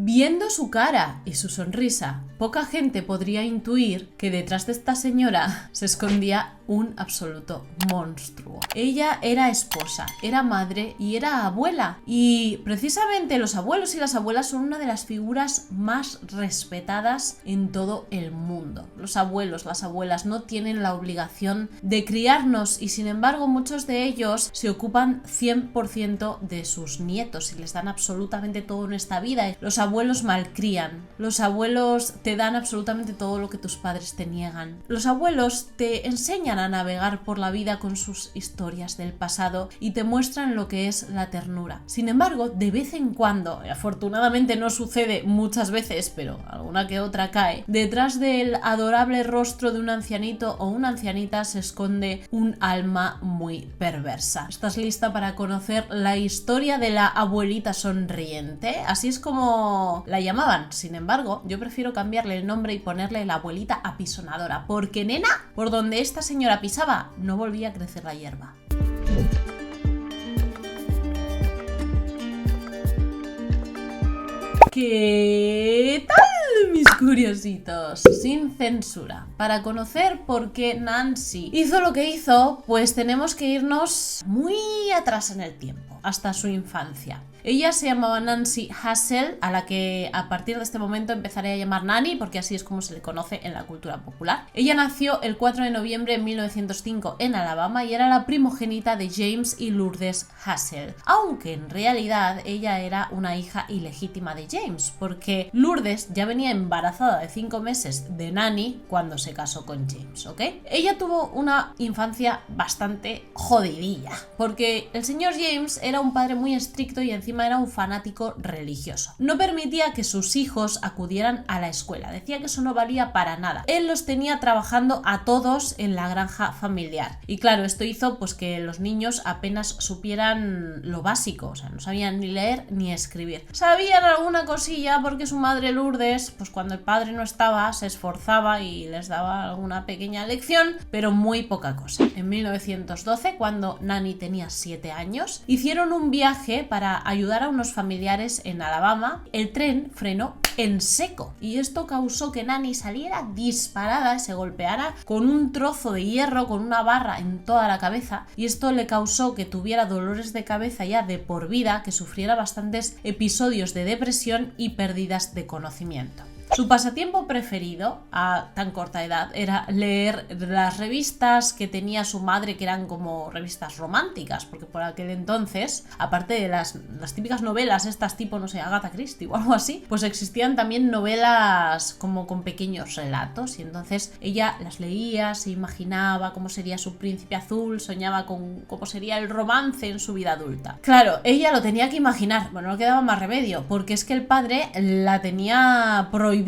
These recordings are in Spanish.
Viendo su cara y su sonrisa, poca gente podría intuir que detrás de esta señora se escondía un absoluto monstruo. Ella era esposa, era madre y era abuela. Y precisamente los abuelos y las abuelas son una de las figuras más respetadas en todo el mundo. Los abuelos, las abuelas no tienen la obligación de criarnos y sin embargo muchos de ellos se ocupan 100% de sus nietos y les dan absolutamente todo en esta vida. Los abuelos malcrían, los abuelos te dan absolutamente todo lo que tus padres te niegan. Los abuelos te enseñan a navegar por la vida con sus historias del pasado y te muestran lo que es la ternura. Sin embargo, de vez en cuando, y afortunadamente no sucede muchas veces, pero alguna que otra cae, detrás del adorable rostro de un ancianito o una ancianita se esconde un alma muy perversa. ¿Estás lista para conocer la historia de la abuelita sonriente? Así es como la llamaban. Sin embargo, yo prefiero cambiarle el nombre y ponerle la abuelita apisonadora, porque nena, por donde esta señora pisaba, no volvía a crecer la hierba. ¿Qué tal, mis curiositos? Sin censura. Para conocer por qué Nancy hizo lo que hizo, pues tenemos que irnos muy atrás en el tiempo, hasta su infancia. Ella se llamaba Nancy Hassel, a la que a partir de este momento empezaré a llamar Nani, porque así es como se le conoce en la cultura popular. Ella nació el 4 de noviembre de 1905 en Alabama y era la primogénita de James y Lourdes Hassel, aunque en realidad ella era una hija ilegítima de James, porque Lourdes ya venía embarazada de 5 meses de Nani cuando se casó con James, ¿ok? Ella tuvo una infancia bastante jodidilla, porque el señor James era un padre muy estricto y encima era un fanático religioso. No permitía que sus hijos acudieran a la escuela, decía que eso no valía para nada. Él los tenía trabajando a todos en la granja familiar. Y claro, esto hizo pues que los niños apenas supieran lo básico, o sea, no sabían ni leer ni escribir. Sabían alguna cosilla porque su madre Lourdes, pues cuando el padre no estaba, se esforzaba y les daba alguna pequeña lección, pero muy poca cosa. En 1912, cuando Nani tenía 7 años, hicieron un viaje para ayudar a unos familiares en Alabama. El tren frenó en seco y esto causó que Nani saliera disparada y se golpeara con un trozo de hierro, con una barra en toda la cabeza, y esto le causó que tuviera dolores de cabeza ya de por vida, que sufriera bastantes episodios de depresión y pérdidas de conocimiento. Su pasatiempo preferido a tan corta edad era leer las revistas que tenía su madre, que eran como revistas románticas, porque por aquel entonces, aparte de las típicas novelas estas tipo, no sé, Agatha Christie o algo así, pues existían también novelas como con pequeños relatos, y entonces ella las leía, se imaginaba cómo sería su príncipe azul, soñaba con cómo sería el romance en su vida adulta. Claro, ella lo tenía que imaginar, bueno, no quedaba más remedio, porque es que el padre la tenía prohibidita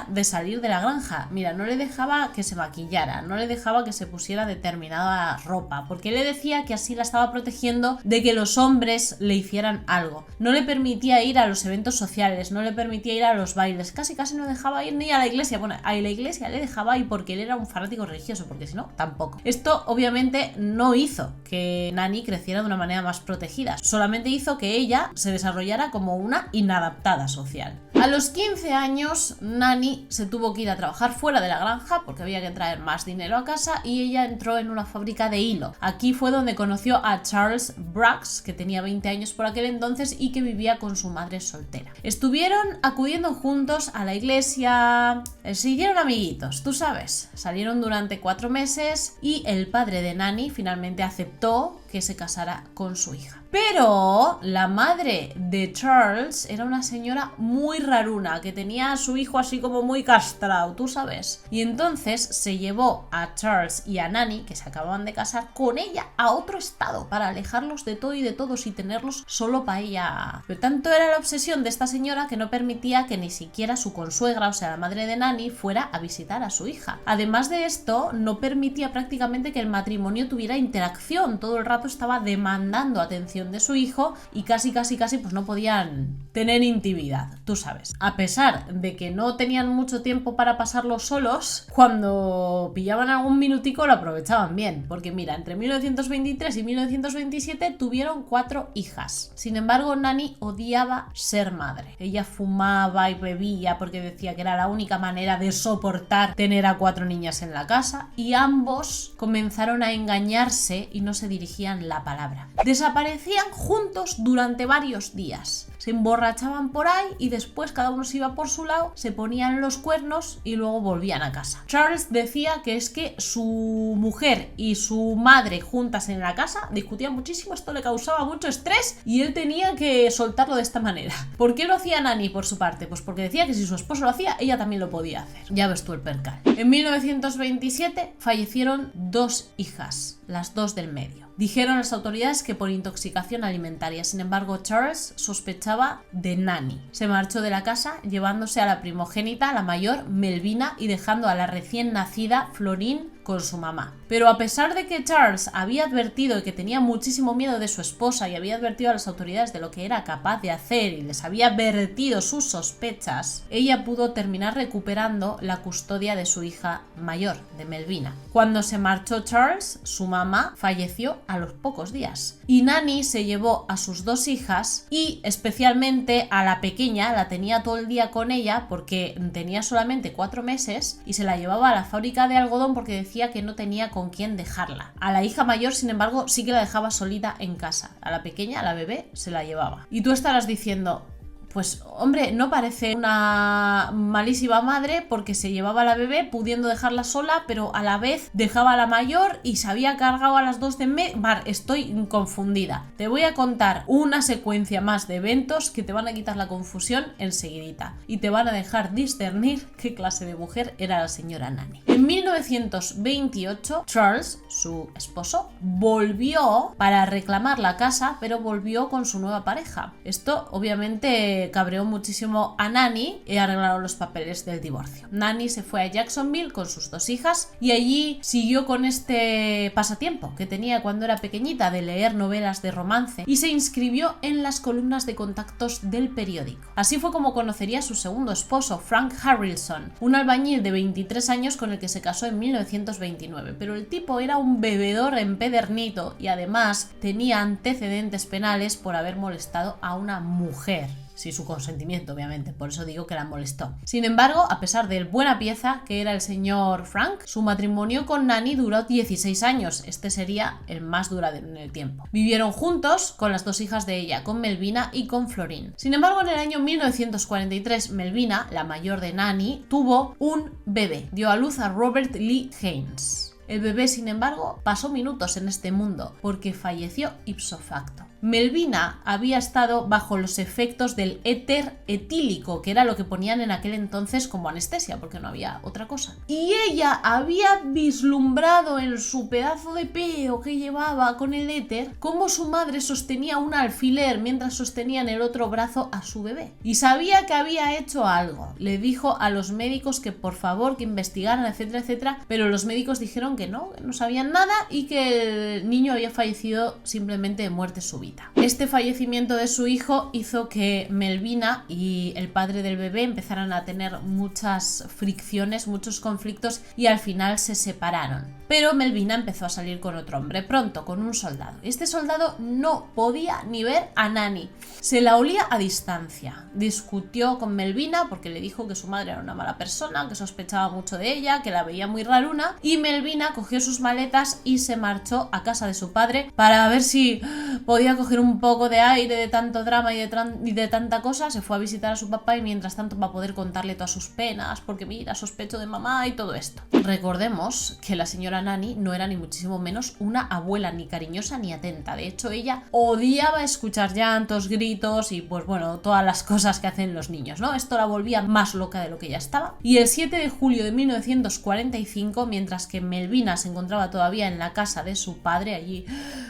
de salir de la granja. Mira, no le dejaba que se maquillara, no le dejaba que se pusiera determinada ropa, porque le decía que así la estaba protegiendo de que los hombres le hicieran algo. No le permitía ir a los eventos sociales, no le permitía ir a los bailes, casi no dejaba ir ni a la iglesia. Bueno, a la iglesia le dejaba ir porque él era un fanático religioso, porque si no, tampoco. Esto obviamente no hizo que Nani creciera de una manera más protegida, solamente hizo que ella se desarrollara como una inadaptada social. A los 15 años, Nani se tuvo que ir a trabajar fuera de la granja porque había que traer más dinero a casa, y ella entró en una fábrica de hilo. Aquí fue donde conoció a Charles Braggs, que tenía 20 años por aquel entonces y que vivía con su madre soltera. Estuvieron acudiendo juntos a la iglesia, se hicieron amiguitos, tú sabes. Salieron durante 4 meses y el padre de Nani finalmente aceptó que se casara con su hija. Pero la madre de Charles era una señora muy raruna, que tenía a su hijo así como muy castrado, tú sabes. Y entonces se llevó a Charles y a Nani, que se acababan de casar, con ella a otro estado para alejarlos de todo y de todos y tenerlos solo para ella. Pero tanto era la obsesión de esta señora que no permitía que ni siquiera su consuegra, o sea la madre de Nani, fuera a visitar a su hija. Además de esto, no permitía prácticamente que el matrimonio tuviera interacción. Todo el rato rato estaba demandando atención de su hijo y casi pues no podían tener intimidad, tú sabes. A pesar de que no tenían mucho tiempo para pasarlo solos, cuando pillaban algún minutico lo aprovechaban bien, porque mira, entre 1923 y 1927 tuvieron 4 hijas. Sin embargo, Nanny odiaba ser madre. Ella fumaba y bebía porque decía que era la única manera de soportar tener a 4 niñas en la casa, y ambos comenzaron a engañarse y no se dirigían la palabra. Desaparecían juntos durante varios días. Se emborrachaban por ahí y después cada uno se iba por su lado, se ponían los cuernos y luego volvían a casa. Charles decía que es que su mujer y su madre juntas en la casa discutían muchísimo, esto le causaba mucho estrés y él tenía que soltarlo de esta manera. ¿Por qué lo hacía Nanny por su parte? Pues porque decía que si su esposo lo hacía, ella también lo podía hacer. Ya ves tú el percal. En 1927 fallecieron 2 hijas, las 2 del medio. Dijeron las autoridades que por intoxicación alimentaria. Sin embargo, Charles sospechaba de Nanny. Se marchó de la casa llevándose a la primogénita, la mayor, Melvina, y dejando a la recién nacida Florine con su mamá. Pero a pesar de que Charles había advertido y que tenía muchísimo miedo de su esposa y había advertido a las autoridades de lo que era capaz de hacer y les había vertido sus sospechas, ella pudo terminar recuperando la custodia de su hija mayor, de Melvina. Cuando se marchó Charles, su mamá falleció a los pocos días y Nanny se llevó a sus 2 hijas y especialmente a la pequeña, la tenía todo el día con ella porque tenía solamente 4 meses y se la llevaba a la fábrica de algodón porque decía que no tenía con quién dejarla. A la hija mayor, sin embargo, sí que la dejaba solita en casa. A la pequeña, a la bebé, se la llevaba. Y tú estarás diciendo, pues hombre, no parece una malísima madre porque se llevaba a la bebé pudiendo dejarla sola, pero a la vez dejaba a la mayor y se había cargado a las 2 de medio. Vale, estoy confundida. Te voy a contar una secuencia más de eventos que te van a quitar la confusión enseguidita y te van a dejar discernir qué clase de mujer era la señora Nanny. En 1928, Charles, su esposo, volvió para reclamar la casa, pero volvió con su nueva pareja. Esto obviamente cabreó muchísimo a Nanny y arreglaron los papeles del divorcio. Nanny se fue a Jacksonville con sus 2 hijas y allí siguió con este pasatiempo que tenía cuando era pequeñita de leer novelas de romance y se inscribió en las columnas de contactos del periódico. Así fue como conocería a su segundo esposo, Frank Harrelson, un albañil de 23 años con el que se casó en 1929, pero el tipo era un bebedor empedernido y además tenía antecedentes penales por haber molestado a una mujer. Sin su consentimiento, obviamente, por eso digo que la molestó. Sin embargo, a pesar del buena pieza que era el señor Frank, su matrimonio con Nanny duró 16 años. Este sería el más duradero en el tiempo. Vivieron juntos con las 2 hijas de ella, con Melvina y con Florine. Sin embargo, en el año 1943, Melvina, la mayor de Nanny, tuvo un bebé. Dio a luz a Robert Lee Haynes. El bebé, sin embargo, pasó minutos en este mundo porque falleció ipso facto. Melvina había estado bajo los efectos del éter etílico, que era lo que ponían en aquel entonces como anestesia, porque no había otra cosa. Y ella había vislumbrado en su pedazo de peo que llevaba con el éter cómo su madre sostenía un alfiler mientras sostenía en el otro brazo a su bebé. Y sabía que había hecho algo. Le dijo a los médicos que por favor que investigaran, etcétera, etcétera, pero los médicos dijeron que no sabían nada y que el niño había fallecido simplemente de muerte súbita. Este fallecimiento de su hijo hizo que Melvina y el padre del bebé empezaran a tener muchas fricciones, muchos conflictos y al final se separaron. Pero Melvina empezó a salir con otro hombre pronto, con un soldado. Este soldado no podía ni ver a Nanny. Se la olía a distancia. Discutió con Melvina porque le dijo que su madre era una mala persona, que sospechaba mucho de ella, que la veía muy raruna, y Melvina cogió sus maletas y se marchó a casa de su padre para ver si podía coger un poco de aire de tanto drama y de tanta cosa. Se fue a visitar a su papá y mientras tanto va a poder contarle todas sus penas porque mira, sospecho de mamá y todo esto. Recordemos que la señora Nanny no era ni muchísimo menos una abuela ni cariñosa ni atenta. De hecho, ella odiaba escuchar llantos, gritos y pues bueno, todas las cosas que hacen los niños, ¿no? Esto la volvía más loca de lo que ya estaba. Y el 7 de julio de 1945, mientras que Melvina se encontraba todavía en la casa de su padre, allí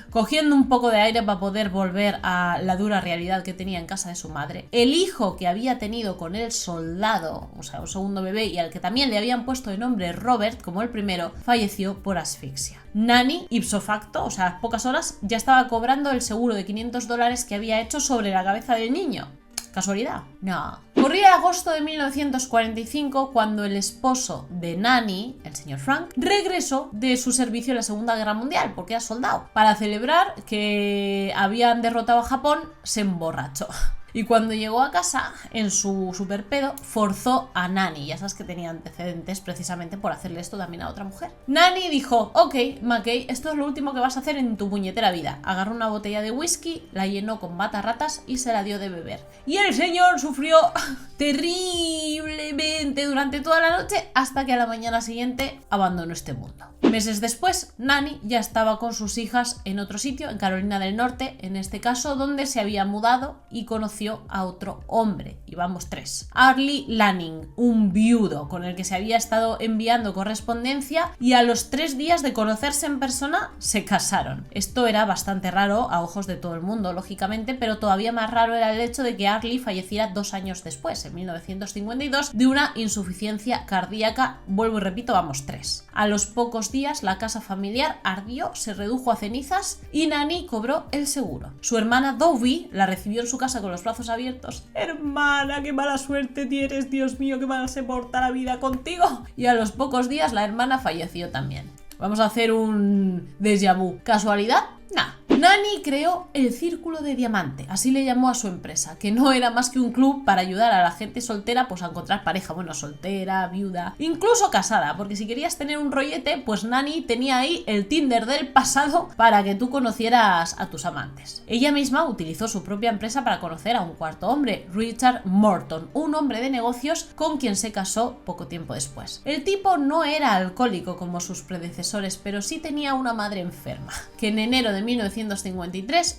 cogiendo un poco de aire para poder poder volver a la dura realidad que tenía en casa de su madre. El hijo que había tenido con el soldado, o sea, un segundo bebé, y al que también le habían puesto de nombre Robert, como el primero, falleció por asfixia. Nanny, ipso facto, o sea, a pocas horas, ya estaba cobrando el seguro de $500 que había hecho sobre la cabeza del niño. ¿Casualidad? No. Corría agosto de 1945 cuando el esposo de Nanny, el señor Frank, regresó de su servicio en la Segunda Guerra Mundial, porque era soldado. Para celebrar que habían derrotado a Japón, se emborrachó. Y cuando llegó a casa, en su superpedo, forzó a Nanny. Ya sabes que tenía antecedentes precisamente por hacerle esto también a otra mujer. Nanny dijo: ok, McKay, esto es lo último que vas a hacer en tu puñetera vida. Agarró una botella de whisky, la llenó con batarratas y se la dio de beber. Y el señor sufrió terriblemente durante toda la noche hasta que a la mañana siguiente abandonó este mundo. Meses después, Nanny ya estaba con sus hijas en otro sitio, en Carolina del Norte, en este caso, donde se había mudado y conoció a otro hombre. Íbamos 3. Arlie Lanning, un viudo con el que se había estado enviando correspondencia, y a los 3 días de conocerse en persona se casaron. Esto era bastante raro a ojos de todo el mundo, lógicamente, pero todavía más raro era el hecho de que Arlie falleciera 2 años después, en 1952, de una insuficiencia cardíaca. Vuelvo y repito, vamos 3. A los pocos días la casa familiar ardió, se redujo a cenizas y Nanny cobró el seguro. Su hermana Dovie la recibió en su casa con los brazos abiertos. Hermana, qué mala suerte tienes, Dios mío, qué mal se porta la vida contigo. Y a los pocos días la hermana falleció también. Vamos a hacer un déjà vu. ¿Casualidad? Nah. Nanny creó el Círculo de Diamante, así le llamó a su empresa, que no era más que un club para ayudar a la gente soltera pues a encontrar pareja, bueno, soltera, viuda, incluso casada, porque si querías tener un rollete, pues Nanny tenía ahí el Tinder del pasado para que tú conocieras a tus amantes. Ella misma utilizó su propia empresa para conocer a un cuarto hombre, Richard Morton, un hombre de negocios con quien se casó poco tiempo después. El tipo no era alcohólico como sus predecesores, pero sí tenía una madre enferma, que en enero de 1953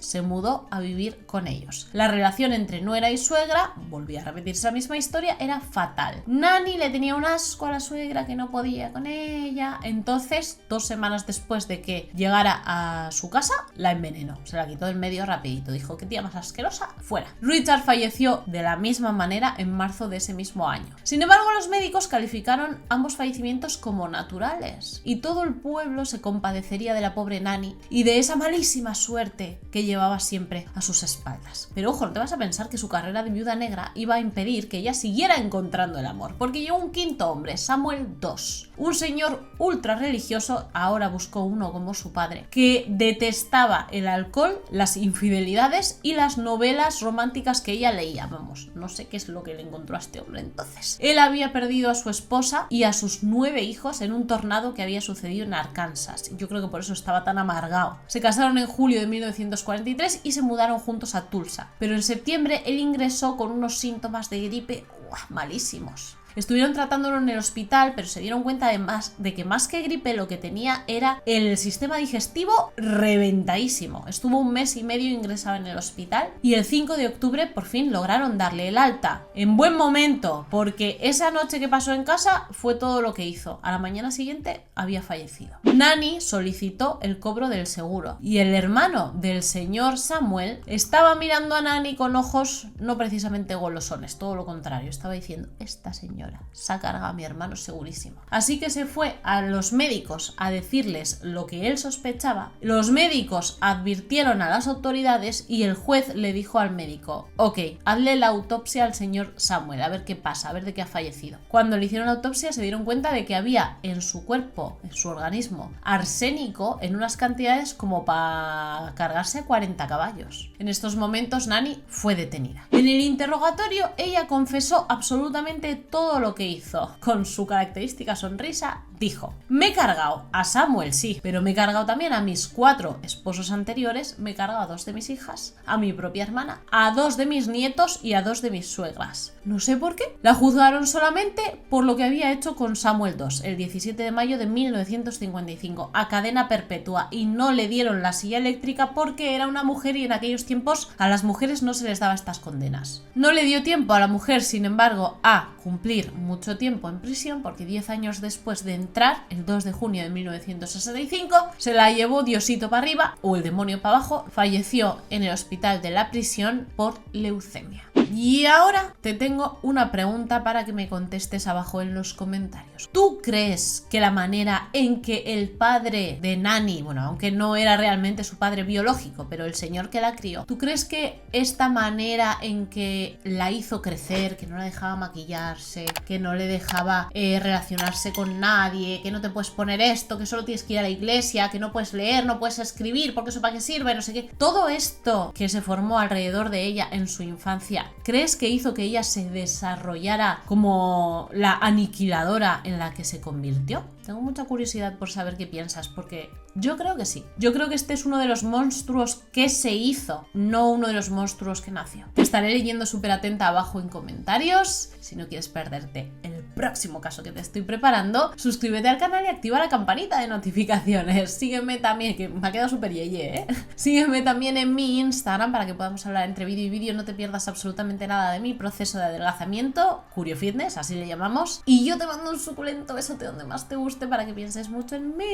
se mudó a vivir con ellos. La relación entre nuera y suegra, volvía a repetirse la misma historia, era fatal. Nanny le tenía un asco a la suegra que no podía con ella. Entonces, 2 semanas después de que llegara a su casa, la envenenó. Se la quitó del medio rapidito. Dijo: qué tía más asquerosa, fuera. Richard falleció de la misma manera en marzo de ese mismo año. Sin embargo, los médicos calificaron ambos fallecimientos como naturales y todo el pueblo se compadecería de la pobre Nanny y de esa malísima suerte que llevaba siempre a sus espaldas. Pero ojo, no te vas a pensar que su carrera de viuda negra iba a impedir que ella siguiera encontrando el amor, porque llegó un quinto hombre, Samuel II, un señor ultra religioso, ahora buscó uno como su padre, que detestaba el alcohol, las infidelidades y las novelas románticas que ella leía. Vamos, no sé qué es lo que le encontró a este hombre entonces. Él había perdido a su esposa y a sus 9 hijos en un tornado que había sucedido en Arkansas. Yo creo que por eso estaba tan amargado. Se casaron en julio de 1943 y se mudaron juntos a Tulsa. Pero en septiembre él ingresó con unos síntomas de gripe malísimos. Estuvieron tratándolo en el hospital, pero se dieron cuenta de que más que gripe lo que tenía era el sistema digestivo reventadísimo. Estuvo 1 mes y medio ingresado en el hospital y el 5 de octubre por fin lograron darle el alta. En buen momento, porque esa noche que pasó en casa fue todo lo que hizo. A la mañana siguiente había fallecido. Nanny solicitó el cobro del seguro y el hermano del señor Samuel estaba mirando a Nanny con ojos no precisamente golosones, todo lo contrario. Estaba diciendo: esta señora se ha cargado a mi hermano segurísimo. Así que se fue a los médicos a decirles lo que él sospechaba. Los médicos advirtieron a las autoridades y el juez le dijo al médico: ok, hazle la autopsia al señor Samuel, a ver qué pasa, a ver de qué ha fallecido. Cuando le hicieron la autopsia se dieron cuenta de que había en su cuerpo, en su organismo, arsénico en unas cantidades como para cargarse a 40 caballos. En estos momentos Nanny fue detenida. En el interrogatorio ella confesó absolutamente todo lo que hizo. Con su característica sonrisa dijo: me he cargado a Samuel, sí, pero me he cargado también a mis 4 esposos anteriores, me he cargado a 2 de mis hijas, a mi propia hermana, a 2 de mis nietos y a 2 de mis suegras. No sé por qué. La juzgaron solamente por lo que había hecho con Samuel II el 17 de mayo de 1955 a cadena perpetua y no le dieron la silla eléctrica porque era una mujer y en aquellos tiempos a las mujeres no se les daba estas condenas. No le dio tiempo a la mujer, sin embargo, a cumplir mucho tiempo en prisión porque 10 años después de entrar el 2 de junio de 1965, se la llevó Diosito para arriba o el demonio para abajo, falleció en el hospital de la prisión por leucemia. Y ahora te tengo una pregunta para que me contestes abajo en los comentarios. ¿Tú crees que la manera en que el padre de Nani, bueno, aunque no era realmente su padre biológico, pero el señor que la crió, ¿tú crees que esta manera en que la hizo crecer, que no la dejaba maquillarse, que no le dejaba relacionarse con nadie, que no te puedes poner esto, que solo tienes que ir a la iglesia, que no puedes leer, no puedes escribir, porque eso para qué sirve, no sé qué, todo esto que se formó alrededor de ella en su infancia, ¿crees que hizo que ella se desarrollara como la aniquiladora en la que se convirtió? Tengo mucha curiosidad por saber qué piensas, porque yo creo que sí. Yo creo que este es uno de los monstruos que se hizo, no uno de los monstruos que nació. Te estaré leyendo súper atenta abajo en comentarios. Si no quieres perderte el próximo caso que te estoy preparando, suscríbete al canal y activa la campanita de notificaciones. Sígueme también, que me ha quedado súper yeye, Sígueme también en mi Instagram para que podamos hablar entre vídeo y vídeo. No te pierdas absolutamente nada de mi proceso de adelgazamiento, Curio Fitness, así le llamamos. Y yo te mando un suculento besote donde más te guste para que pienses mucho en mí.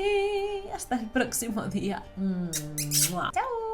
Hasta el próximo día. ¡Chao!